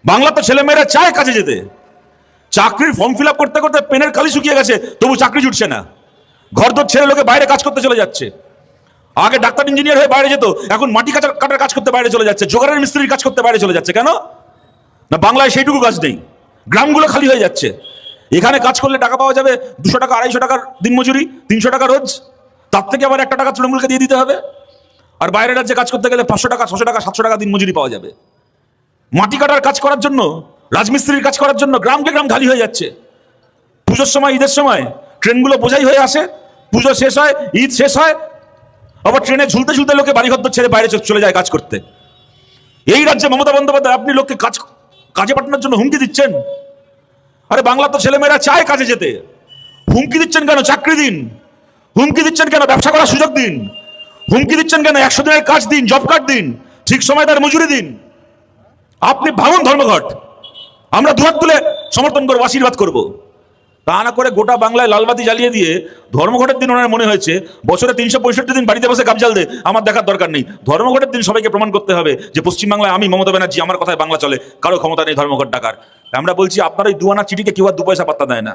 বাংলা তো ছেলেমেয়েরা চায় কাজে যেতে, চাকরির ফর্ম ফিল আপ করতে করতে পেনের কালি শুকিয়ে গেছে, তবু চাকরি জুটছে না। ঘরদোর ছেড়ে লোকে বাইরে কাজ করতে চলে যাচ্ছে। আগে ডাক্তার ইঞ্জিনিয়ার হয়ে বাইরে যেত, এখন মাটি কাটার কাজ করতে বাইরে চলে যাচ্ছে, জোগাড়ের মিস্ত্রির কাজ করতে বাইরে চলে যাচ্ছে। কেন না? বাংলায় সেইটুকু কাজ নেই, গ্রামগুলো খালি হয়ে যাচ্ছে। এখানে কাজ করলে টাকা পাওয়া যাবে 200 টাকা, 250 টাকার দিনমজুরি, 300 টাকা রোজ, তার থেকে আবার 1 টাকা তৃণমূলকে দিয়ে দিতে হবে। আর বাইরের রাজ্যে কাজ করতে গেলে 500 টাকা, 600 টাকা, 700 টাকা দিনমজুরি পাওয়া যাবে। মাটি কাটার কাজ করার জন্য, রাজমিস্ত্রির কাজ করার জন্য গ্রামকে গ্রাম খালি হয়ে যাচ্ছে। পুজোর সময়, ঈদের সময় ট্রেনগুলো বোঝাই হয়ে আসে, পুজো শেষ হয়, ঈদ শেষ হয়, আবার ট্রেনে ঝুলতে ঝুলতে লোকে বাড়িঘর ছেড়ে বাইরে চলে যায় কাজ করতে। এই রাজ্যে মমতা বন্দ্যোপাধ্যায় আপনি লোককে কাজে পাঠানোর জন্য হুমকি দিচ্ছেন। আরে বাংলা তো ছেলেমেয়েরা চায় কাজে যেতে, হুমকি দিচ্ছেন কেন? চাকরি দিন। হুমকি দিচ্ছেন কেন? ব্যবসা করার সুযোগ দিন। হুমকি দিচ্ছেন কেন? 100 দিনের কাজ দিন, জব কার্ড দিন, ঠিক সময় তার মজুরি দিন। আপনি ভাঙুন ধর্মঘট, আমরা দুহাত তুলে সমর্থন করবো, আশীর্বাদ করবো। তা না করে গোটা বাংলায় লালবাতি জ্বালিয়ে দিয়ে ধর্মঘটের দিন ওনার মনে হয়েছে বছরে 365 দিন বাড়িতে বসে গাব জ্বাল দে, আমার দেখার দরকার নেই। ধর্মঘটের দিন সবাইকে প্রমাণ করতে হবে যে পশ্চিমবাংলায় আমি মমতা ব্যানার্জি, আমার কথায় বাংলা চলে, কারো ক্ষমতা নেই ধর্মঘট ডাকার। আমরা বলছি আপনার ওই 2 আনা চিঠিকে কেউ আর 2 পয়সা পাত্তা দেয় না।